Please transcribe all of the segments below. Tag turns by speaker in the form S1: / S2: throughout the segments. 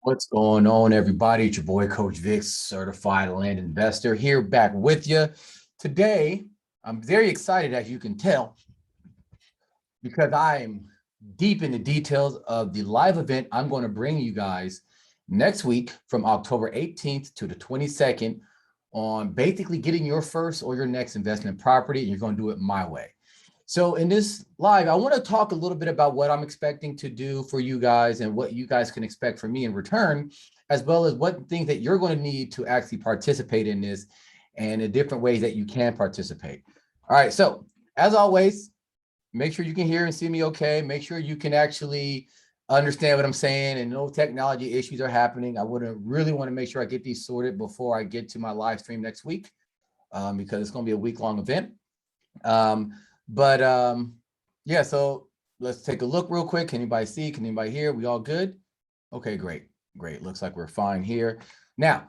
S1: What's going on, everybody? It's your boy, Coach Vic, certified land investor, here back with you. Today, I'm very excited, as you can tell, because I'm deep in the details of the live event I'm going to bring you guys next week from October 18th to the 22nd on basically getting your first or your next investment property, and you're going to do it my way. So in this live, I want to talk a little bit about what I'm expecting to do for you guys and what you guys can expect from me in return, as well as what things that you're going to need to actually participate in this and the different ways that you can participate. All right, so as always, make sure you can hear and see me okay. Make sure you can actually understand what I'm saying and no technology issues are happening. I would really want to make sure I get these sorted before I get to my live stream next week, because it's going to be a week-long event. But yeah, so let's take a look real quick. Can anybody see? Can anybody hear? We all good? Okay, great. Great. Looks like we're fine here. Now,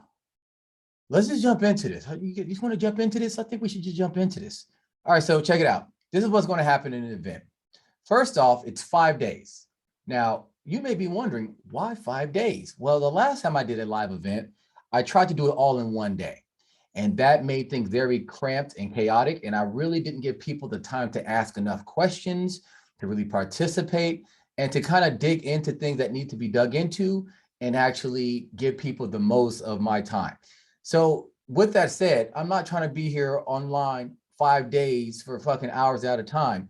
S1: let's just jump into this. You just want to jump into this? I think we should just jump into this. All right, so check it out. This is what's going to happen in an event. First off, it's 5 days. Now, you may be wondering, why 5 days? Well, the last time I did a live event, I tried to do it all in one day. And that made things very cramped and chaotic. And I really didn't give people the time to ask enough questions, to really participate, and to kind of dig into things that need to be dug into and actually give people the most of my time. So with that said, I'm not trying to be here online 5 days for fucking hours at a time.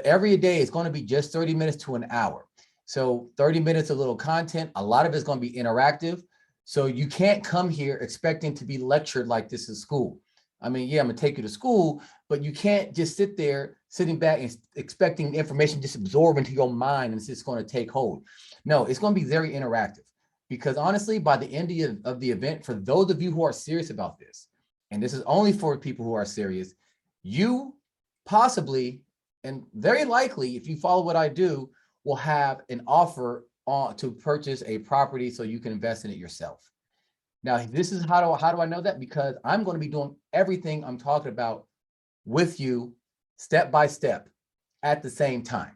S1: Every day is going to be just 30 minutes to an hour. So 30 minutes of little content. A lot of it's going to be interactive. So you can't come here expecting to be lectured like this is school. I mean, yeah, I'm gonna take you to school, but you can't just sit there sitting back and expecting information just absorb into your mind and it's just going to take hold. No, it's going to be very interactive, because honestly, by the end of the event, for those of you who are serious about this, and this is only for people who are serious, you possibly and very likely, if you follow what I do, will have an offer to purchase a property so you can invest in it yourself. Now, this is how do I know that? Because I'm going to be doing everything I'm talking about with you step by step at the same time.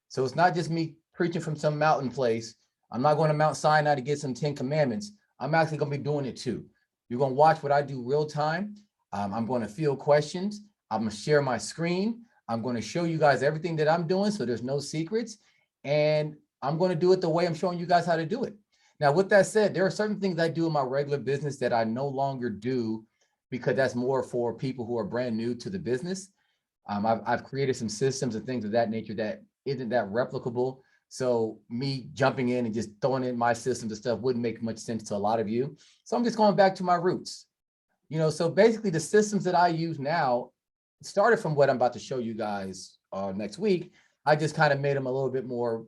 S1: So it's not just me preaching from some mountain place. I'm not going to Mount Sinai to get some 10 commandments. I'm actually going to be doing it too. You're going to watch what I do real time. I'm going to field questions. I'm going to share my screen. I'm going to show you guys everything that I'm doing, so there's no secrets. And I'm going to do it the way I'm showing you guys how to do it. Now, with that said, there are certain things I do in my regular business that I no longer do, because that's more for people who are brand new to the business. I've created some systems and things of that nature that isn't that replicable. So me jumping in and just throwing in my systems and stuff wouldn't make much sense to a lot of you. So I'm just going back to my roots. So basically the systems that I use now started from what I'm about to show you guys next week. I just kind of made them a little bit more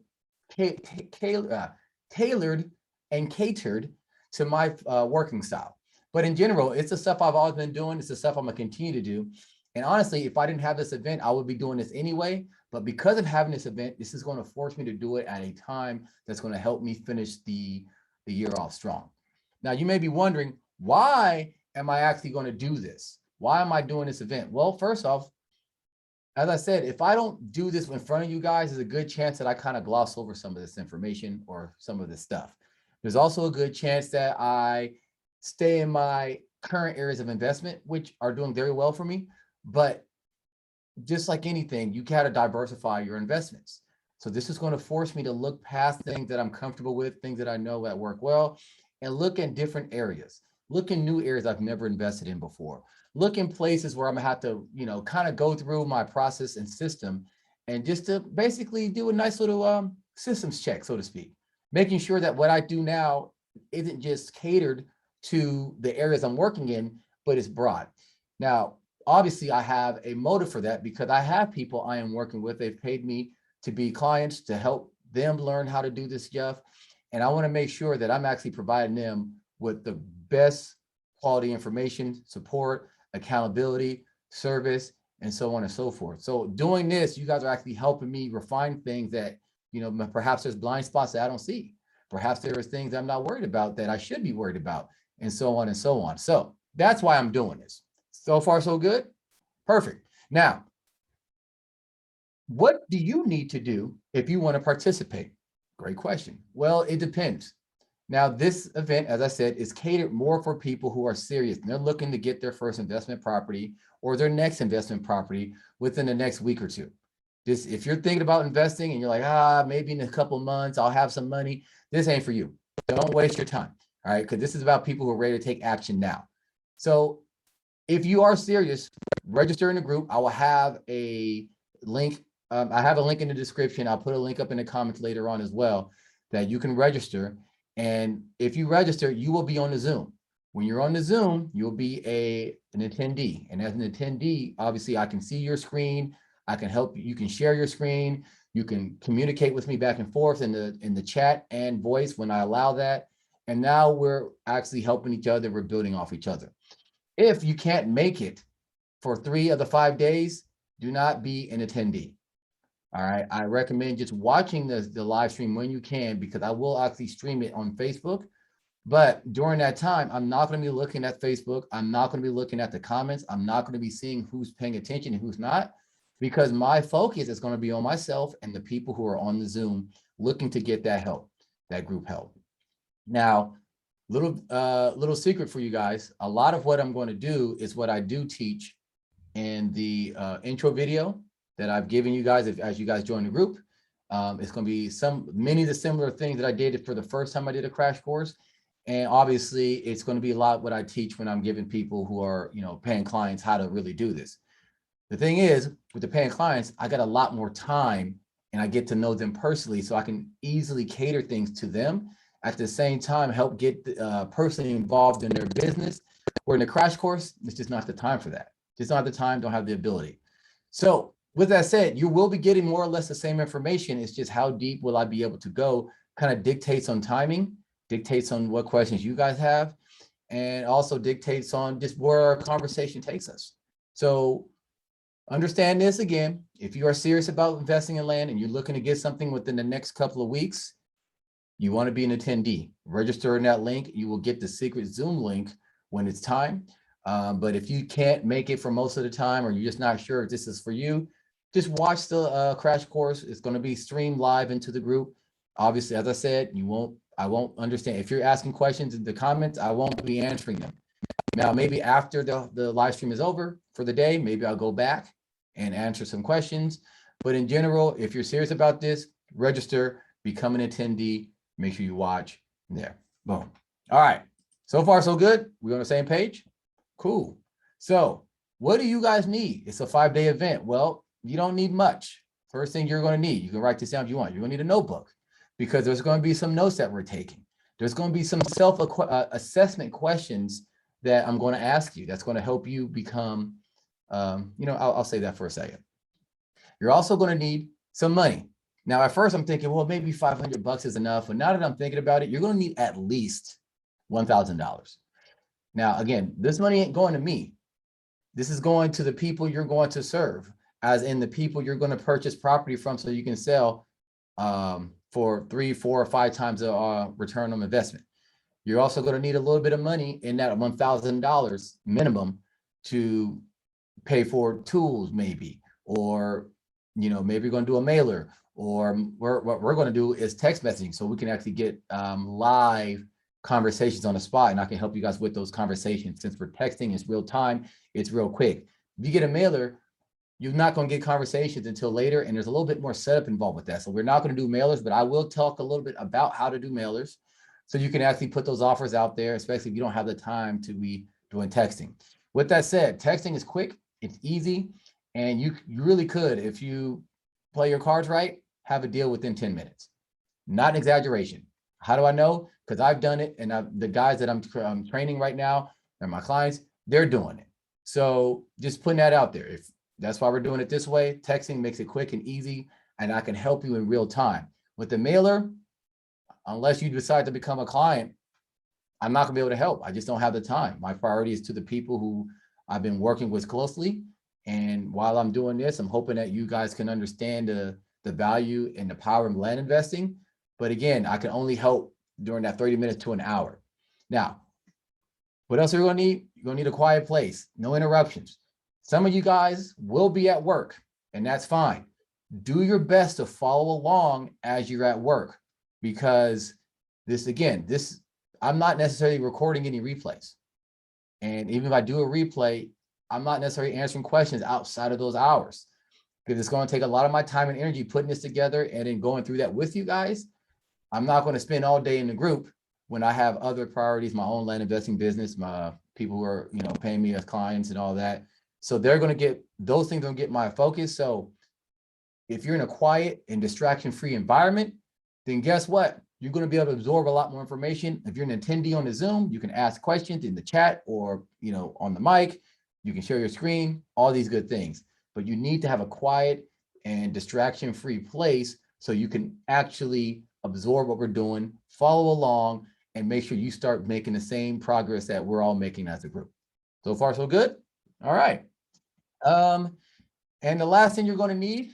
S1: tailored and catered to my working style. But in general, it's the stuff I've always been doing. It's the stuff I'm gonna continue to do. And honestly, if I didn't have this event, I would be doing this anyway. But because of having this event, this is going to force me to do it at a time that's going to help me finish the year off strong. Now, you may be wondering, why am I actually going to do this? Why am I doing this event? Well, first off, as I said, if I don't do this in front of you guys, there's a good chance that I kind of gloss over some of this information or some of this stuff. There's also a good chance that I stay in my current areas of investment, which are doing very well for me. But just like anything, you got to diversify your investments. So this is going to force me to look past things that I'm comfortable with, things that I know that work well, and look at different areas. Look in new areas I've never invested in before. Look in places where I'm gonna have to, kind of go through my process and system, and just to basically do a nice little systems check, so to speak, making sure that what I do now isn't just catered to the areas I'm working in, but it's broad. Now, obviously, I have a motive for that, because I have people I am working with. They've paid me to be clients to help them learn how to do this stuff. And I want to make sure that I'm actually providing them with the best quality information, support, accountability, service, and so on and so forth. So doing this, you guys are actually helping me refine things that, perhaps there's blind spots that I don't see. Perhaps there is things I'm not worried about that I should be worried about, and so on and so on. So that's why I'm doing this. So far, so good? Perfect. Now, what do you need to do if you want to participate? Great question. Well, it depends. Now, this event, as I said, is catered more for people who are serious and they're looking to get their first investment property or their next investment property within the next week or two. This, if you're thinking about investing and you're like, maybe in a couple months, I'll have some money, this ain't for you. Don't waste your time. All right. Because this is about people who are ready to take action now. So if you are serious, register in the group. I will have a link. I have a link in the description. I'll put a link up in the comments later on as well that you can register. And if you register, you will be on the Zoom. When you're on the Zoom, you'll be an attendee. And as an attendee, obviously I can see your screen. I can help you. You can share your screen. You can communicate with me back and forth in the chat and voice when I allow that. And now we're actually helping each other. We're building off each other. If you can't make it for 3 of the 5 days, do not be an attendee. All right. I recommend just watching the live stream when you can, because I will actually stream it on Facebook. But during that time, I'm not going to be looking at Facebook. I'm not going to be looking at the comments. I'm not going to be seeing who's paying attention and who's not, because my focus is going to be on myself and the people who are on the Zoom looking to get that help, that group help. Now, little secret for you guys. A lot of what I'm going to do is what I do teach in the intro video that I've given you guys as you guys join the group. It's going to be many of the similar things that I did for the first time I did a crash course. And obviously it's going to be a lot what I teach when I'm giving people who are, paying clients how to really do this. The thing is, with the paying clients, I got a lot more time and I get to know them personally, so I can easily cater things to them. At the same time, help get personally involved in their business. Where in the crash course, it's just not the time for that. Just not the time, don't have the ability. So with that said, you will be getting more or less the same information. It's just how deep will I be able to go, kind of dictates on timing, dictates on what questions you guys have, and also dictates on just where our conversation takes us. So understand this again, if you are serious about investing in land and you're looking to get something within the next couple of weeks, you want to be an attendee. Register in that link. You will get the secret Zoom link when it's time. But if you can't make it for most of the time, or you're just not sure if this is for you, just watch the crash course. It's going to be streamed live into the group. Obviously, as I said, I won't understand. If you're asking questions in the comments, I won't be answering them. Now, maybe after the live stream is over for the day, maybe I'll go back and answer some questions. But in general, if you're serious about this, register, become an attendee. Make sure you watch there. Boom. All right. So far, so good. We're on the same page. Cool. So what do you guys need? It's a 5-day event. Well, you don't need much. First thing you're going to need, you can write this down if you want. You're going to need a notebook, because there's going to be some notes that we're taking. There's going to be some self-assessment questions that I'm going to ask you. That's going to help you become, I'll say that for a second. You're also going to need some money. Now, at first I'm thinking, well, maybe $500 is enough. But now that I'm thinking about it, you're going to need at least $1,000. Now, again, this money ain't going to me. This is going to the people you're going to serve, as in the people you're going to purchase property from, so you can sell for 3, 4, or 5 times the return on investment. You're also going to need a little bit of money in that $1,000 minimum to pay for tools, maybe, or maybe you're going to do a mailer, or what we're going to do is text messaging, so we can actually get live conversations on the spot, and I can help you guys with those conversations. Since we're texting, it's real time, it's real quick. If you get a mailer, you're not going to get conversations until later, and there's a little bit more setup involved with that. So we're not going to do mailers, but I will talk a little bit about how to do mailers, so you can actually put those offers out there, especially if you don't have the time to be doing texting. With that said, texting is quick, it's easy, and you really could, if you play your cards right, have a deal within 10 minutes. Not an exaggeration. How do I know? Because I've done it, and the guys that I'm training right now, and my clients, they're doing it. So just putting that out there. That's why we're doing it this way. Texting makes it quick and easy, and I can help you in real time. With the mailer, unless you decide to become a client, I'm not gonna be able to help. I just don't have the time. My priority is to the people who I've been working with closely. And while I'm doing this, I'm hoping that you guys can understand the value and the power of land investing. But again, I can only help during that 30 minutes to an hour. Now, what else are you gonna need? You're gonna need a quiet place, no interruptions. Some of you guys will be at work, and that's fine. Do your best to follow along as you're at work, because I'm not necessarily recording any replays. And even if I do a replay, I'm not necessarily answering questions outside of those hours, because it's going to take a lot of my time and energy putting this together and then going through that with you guys. I'm not going to spend all day in the group when I have other priorities, my own land investing business, my people who are, paying me as clients and all that. So they're going to get, those things don't get my focus. So if you're in a quiet and distraction-free environment, then guess what? You're going to be able to absorb a lot more information. If you're an attendee on the Zoom, you can ask questions in the chat or, on the mic. You can share your screen, all these good things. But you need to have a quiet and distraction-free place so you can actually absorb what we're doing, follow along, and make sure you start making the same progress that we're all making as a group. So far, so good? All right. And the last thing you're going to need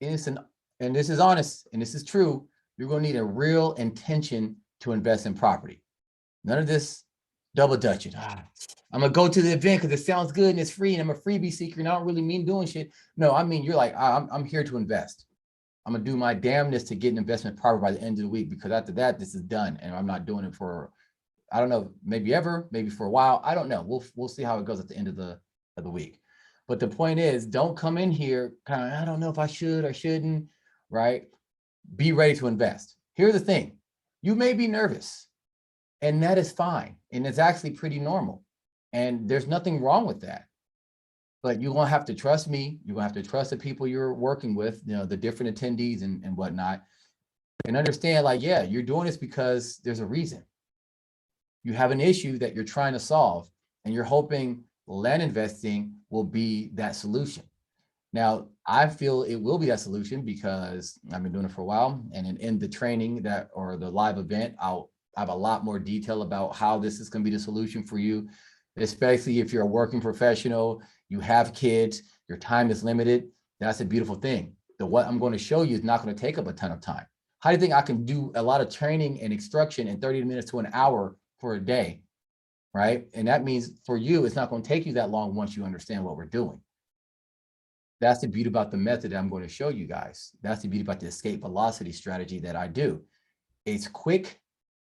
S1: is and this is honest, and this is true, you're going to need a real intention to invest in property. None of this double dutching. I'm going to go to the event because it sounds good and it's free and I'm a freebie seeker and I don't really mean doing shit. No, I mean, you're like, I'm here to invest. I'm going to do my damnness to get an investment property by the end of the week, because after that, this is done. And I'm not doing it for, I don't know, maybe ever, maybe for a while. I don't know. We'll see how it goes at the end of the week. But the point is, don't come in here kind of, I don't know if I should or shouldn't, right? Be ready to invest. Here's the thing. You may be nervous, and that is fine. And it's actually pretty normal. And there's nothing wrong with that. But you're going to have to trust me. You're going to have to trust the people you're working with, the different attendees and whatnot, and understand, like, yeah, you're doing this because there's a reason. You have an issue that you're trying to solve, and you're hoping land investing will be that solution. Now, I feel it will be that solution because I've been doing it for a while, and in the training or the live event, I'll have a lot more detail about how this is going to be the solution for you, especially if you're a working professional, you have kids, your time is limited. That's a beautiful thing. What I'm going to show you is not going to take up a ton of time. How do you think I can do a lot of training and instruction in 30 minutes to an hour for a day, right? And that means for you, it's not going to take you that long once you understand what we're doing. That's the beauty about the method that I'm going to show you guys. That's the beauty about the escape velocity strategy that I do. It's quick,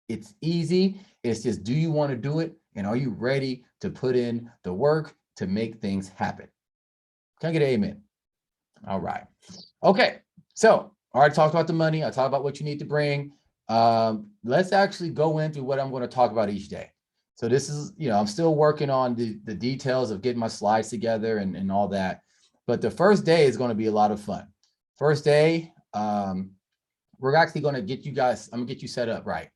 S1: it's easy. It's just, do you want to do it? And are you ready to put in the work to make things happen? Can I get an amen? All right. Okay. So I already talked about the money. I talked about what you need to bring. Let's actually go into what I'm going to talk about each day. So this is, I'm still working on the details of getting my slides together and all that. But the first day is going to be a lot of fun. First day, we're actually going to get you guys, I'm going to get you set up right.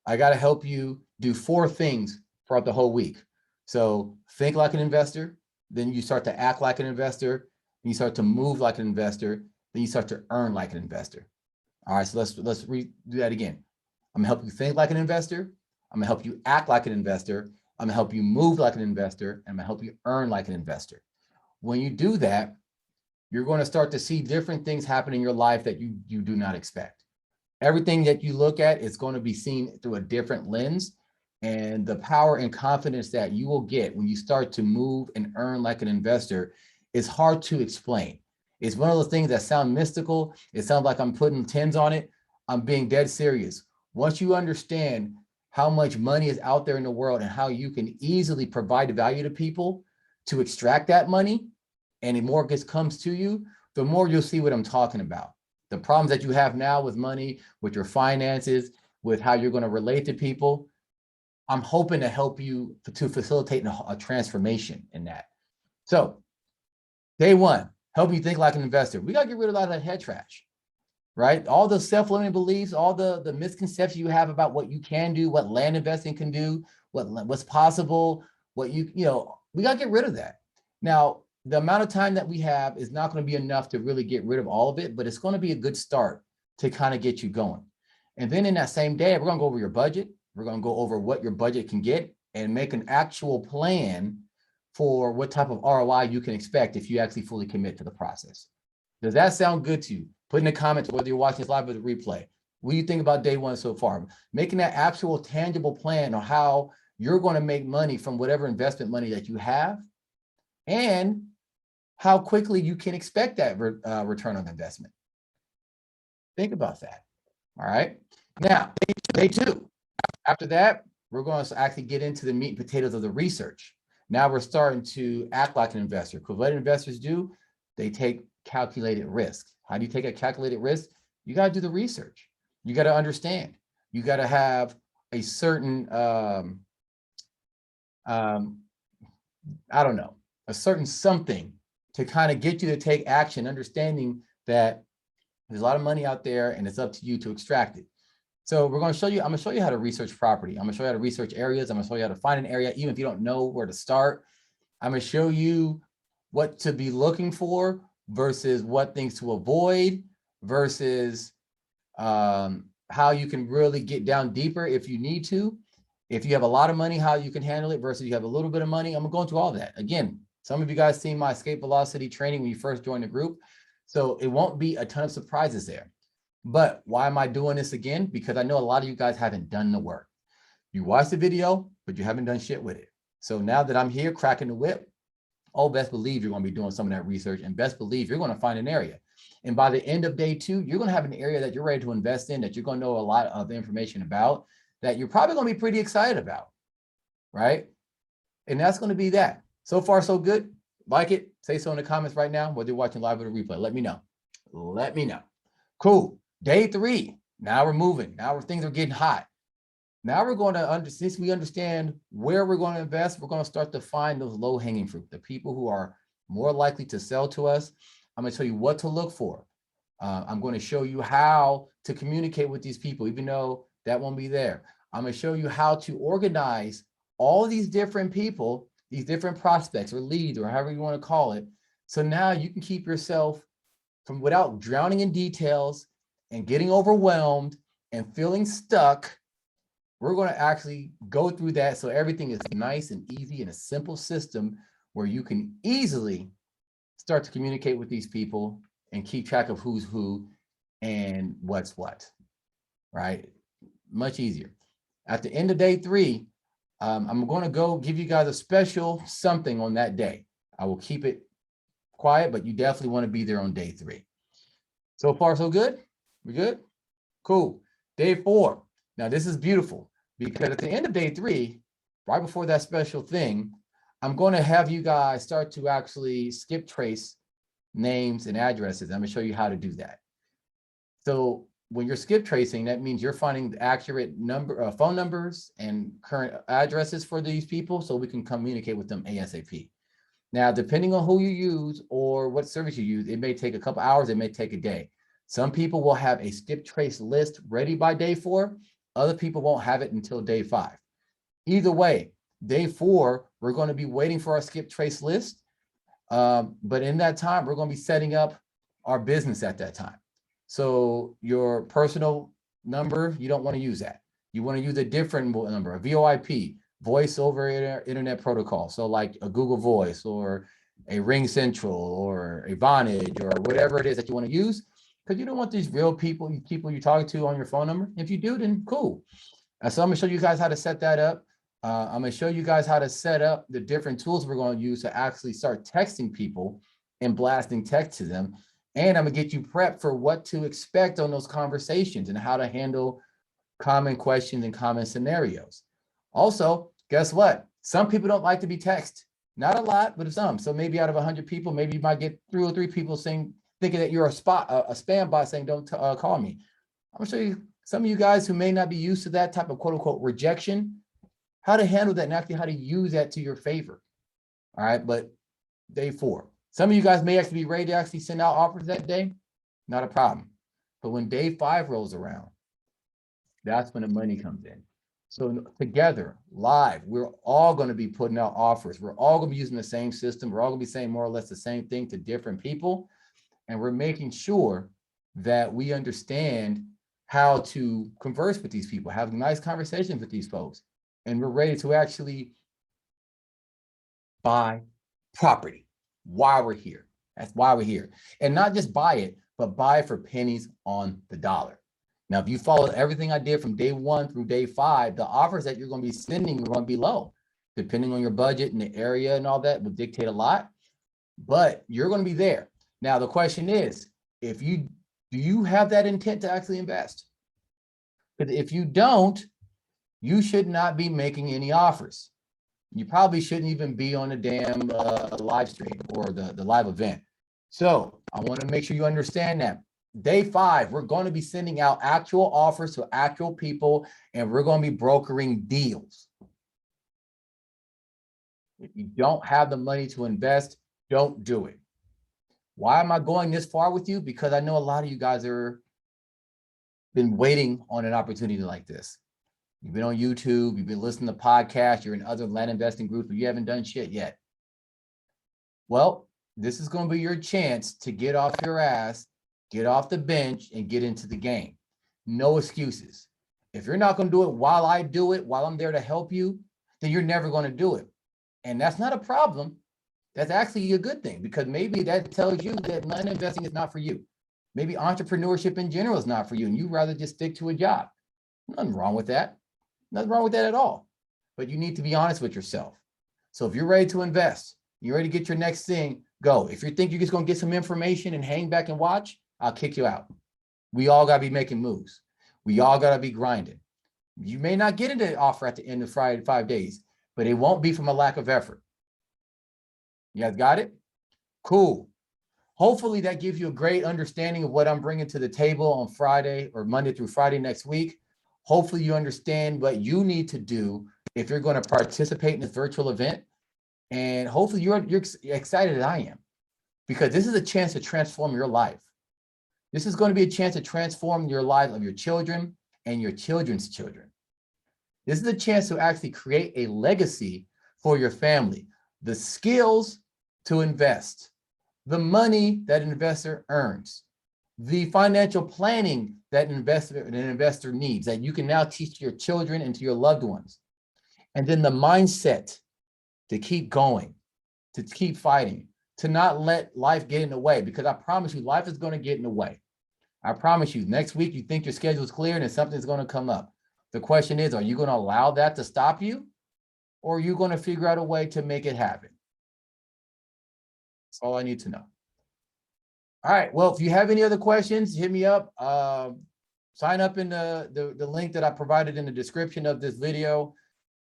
S1: I got to help you do 4 things throughout the whole week. So think like an investor, then you start to act like an investor, then you start to move like an investor, then you start to earn like an investor. All right, so let's do that again. I'm gonna help you think like an investor. I'm gonna help you act like an investor. I'm gonna help you move like an investor. And I'm gonna help you earn like an investor. When you do that, you're going to start to see different things happen in your life that you do not expect. Everything that you look at is going to be seen through a different lens. And the power and confidence that you will get when you start to move and earn like an investor is hard to explain. It's one of those things that sound mystical. It sounds like I'm putting tens on it. I'm being dead serious. Once you understand how much money is out there in the world and how you can easily provide value to people to extract that money, and the more it comes to you, the more you'll see what I'm talking about. The problems that you have now with money, with your finances, with how you're going to relate to people, I'm hoping to help you to facilitate a transformation in that. So day 1, help you think like an investor. We got to get rid of a lot of that head trash, right? All the self-limiting beliefs, all the misconceptions you have about what you can do, what land investing can do, what's possible, what we got to get rid of that. Now, the amount of time that we have is not going to be enough to really get rid of all of it, but it's going to be a good start to kind of get you going. And then in that same day, we're going to go over your budget. We're going to go over what your budget can get and make an actual plan for what type of ROI you can expect if you actually fully commit to the process. Does that sound good to you? Put in the comments whether you're watching this live or the replay. What do you think about day 1 so far? Making that actual tangible plan on how you're going to make money from whatever investment money that you have, and how quickly you can expect that return on investment. Think about that. All right. Now, day 2, After that, we're going to actually get into the meat and potatoes of the research. Now we're starting to act like an investor, because what investors do, they take calculated risk. How do you take a calculated risk? You got to do the research. You got to understand. You got to have a certain, I don't know, a certain something to kind of get you to take action, understanding that there's a lot of money out there and it's up to you to extract it. So we're going to show you, I'm going to show you how to research property. I'm going to show you how to research areas. I'm going to show you how to find an area, even if you don't know where to start. I'm going to show you what to be looking for versus what things to avoid versus how you can really get down deeper if you need to. If you have a lot of money, how you can handle it versus you have a little bit of money. I'm going to all that. Again, some of you guys seen my escape velocity training when you first joined the group. So it won't be a ton of surprises there. But why am I doing this again? Because I know a lot of you guys haven't done the work. You watched the video, but you haven't done shit with it. So now that I'm here cracking the whip, oh, best believe you're going to be doing some of that research, and best believe you're going to find an area. And by the end of day 2, you're going to have an area that you're ready to invest in, that you're going to know a lot of information about, that you're probably going to be pretty excited about, right? And that's going to be that. So far, so good. Like it, say so in the comments right now, whether you're watching live or the replay. Let me know. Let me know. Cool. Day 3. Now we're moving. Now things are getting hot. Now we're going to, since we understand where we're going to invest, we're going to start to find those low-hanging fruit, the people who are more likely to sell to us. I'm going to tell you what to look for. I'm going to show you how to communicate with these people, even though that won't be there. I'm going to show you how to organize all these different people, these different prospects or leads or however you want to call it. So now you can keep yourself from, without drowning in details and getting overwhelmed and feeling stuck. We're going to actually go through that so everything is nice and easy in a simple system where you can easily start to communicate with these people and keep track of who's who and what's what, right? Much easier. At the end of day 3, I'm going to go give you guys a special something on that day. I will keep it quiet, but you definitely want to be there on day 3. So far, so good? We good? Cool. Day 4. Now, this is beautiful because at the end of day 3, right before that special thing, I'm going to have you guys start to actually skip trace names and addresses. I'm going to show you how to do that. So when you're skip tracing, that means you're finding the accurate phone numbers and current addresses for these people so we can communicate with them ASAP. Now, depending on who you use or what service you use, it may take a couple hours, it may take a day. Some people will have a skip trace list ready by day 4. Other people won't have it until day 5. Either way, day 4, we're going to be waiting for our skip trace list. But in that time, we're going to be setting up our business at that time. So your personal number, you don't want to use that. You want to use a different number, a VoIP, voice over internet protocol. So like a Google Voice or a Ring Central or a Vonage or whatever it is that you want to use, because you don't want these real people you're talking to on your phone number. If you do, then cool. So I'm going to show you guys how to set that up. I'm going to show you guys how to set up the different tools we're going to use to actually start texting people and blasting text to them. And I'm going to get you prepped for what to expect on those conversations and how to handle common questions and common scenarios. Also, guess what? Some people don't like to be texted. Not a lot, but some. So maybe out of 100 people, maybe you might get 2 or 3 people thinking that you're a spam bot saying, don't call me. I'm going to show you some of you guys who may not be used to that type of quote unquote rejection, how to handle that and actually how to use that to your favor. All right, but day 4. Some of you guys may actually be ready to actually send out offers that day. Not a problem. But when day 5 rolls around, that's when the money comes in. So together, live, we're all going to be putting out offers. We're all going to be using the same system. We're all going to be saying more or less the same thing to different people. And we're making sure that we understand how to converse with these people, have nice conversations with these folks. And we're ready to actually buy property while we're here. That's why we're here. And not just buy it, but buy it for pennies on the dollar. Now, if you follow everything I did from day 1 through day 5, the offers that you're going to be sending are going to be low. Depending on your budget and the area and all that will dictate a lot, but you're going to be there. Now, the question is, do you have that intent to actually invest? Because if you don't, you should not be making any offers. You probably shouldn't even be on the damn live stream or the live event. So I want to make sure you understand that. Day 5, we're going to be sending out actual offers to actual people, and we're going to be brokering deals. If you don't have the money to invest, don't do it. Why am I going this far with you? Because I know a lot of you guys are been waiting on an opportunity like this. You've been on YouTube, you've been listening to podcasts, you're in other land investing groups, but you haven't done shit yet. Well, this is going to be your chance to get off your ass, get off the bench, and get into the game. No excuses. If you're not going to do it while I do it, while I'm there to help you, then you're never going to do it. And that's not a problem. That's actually a good thing, because maybe that tells you that land investing is not for you. Maybe entrepreneurship in general is not for you, and you'd rather just stick to a job. Nothing wrong with that. Nothing wrong with that at all. But you need to be honest with yourself. So if you're ready to invest, you're ready to get your next thing, go. If you think you're just going to get some information and hang back and watch, I'll kick you out. We all got to be making moves. We all got to be grinding. You may not get into the offer at the end of Friday, 5 days, but it won't be from a lack of effort. You guys got it? Cool. Hopefully that gives you a great understanding of what I'm bringing to the table on Friday or Monday through Friday next week. Hopefully you understand what you need to do if you're going to participate in this virtual event. And hopefully you're excited as I am, because this is a chance to transform your life. This is going to be a chance to transform your life of your children and your children's children. This is a chance to actually create a legacy for your family. The skills to invest, the money that an investor earns, the financial planning that an investor needs, that you can now teach to your children and to your loved ones. And then the mindset to keep going, to keep fighting, to not let life get in the way, because I promise you, life is going to get in the way. I promise you, next week, you think your schedule is clear and then something's going to come up. The question is, are you going to allow that to stop you? Or are you going to figure out a way to make it happen? That's all I need to know. All right. Well, if you have any other questions, hit me up. Sign up in the link that I provided in the description of this video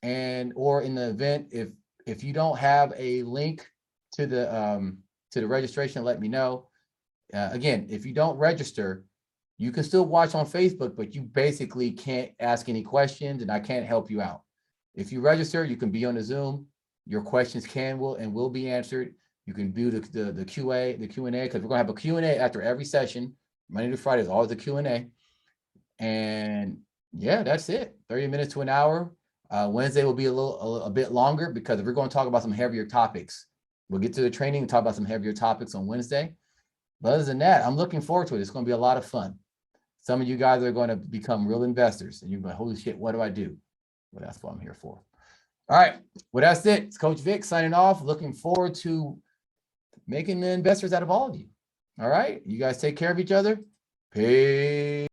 S1: and or in the event. If you don't have a link to the registration, let me know. Again, if you don't register, you can still watch on Facebook, but you basically can't ask any questions and I can't help you out. If you register, you can be on the Zoom. Your questions will be answered. You can do the QA, the Q&A, because we're going to have a Q&A after every session. Monday to Friday is always a Q&A. And yeah, that's it. 30 minutes to an hour. Wednesday will be a bit longer, because we're going to talk about some heavier topics. We'll get to the training and talk about some heavier topics on Wednesday. But other than that, I'm looking forward to it. It's going to be a lot of fun. Some of you guys are going to become real investors, and you're going, holy shit, what do I do? Well, that's what I'm here for. All right. Well, that's it. It's Coach Vic signing off. Looking forward to making the investors out of all of you. All right. You guys take care of each other. Peace.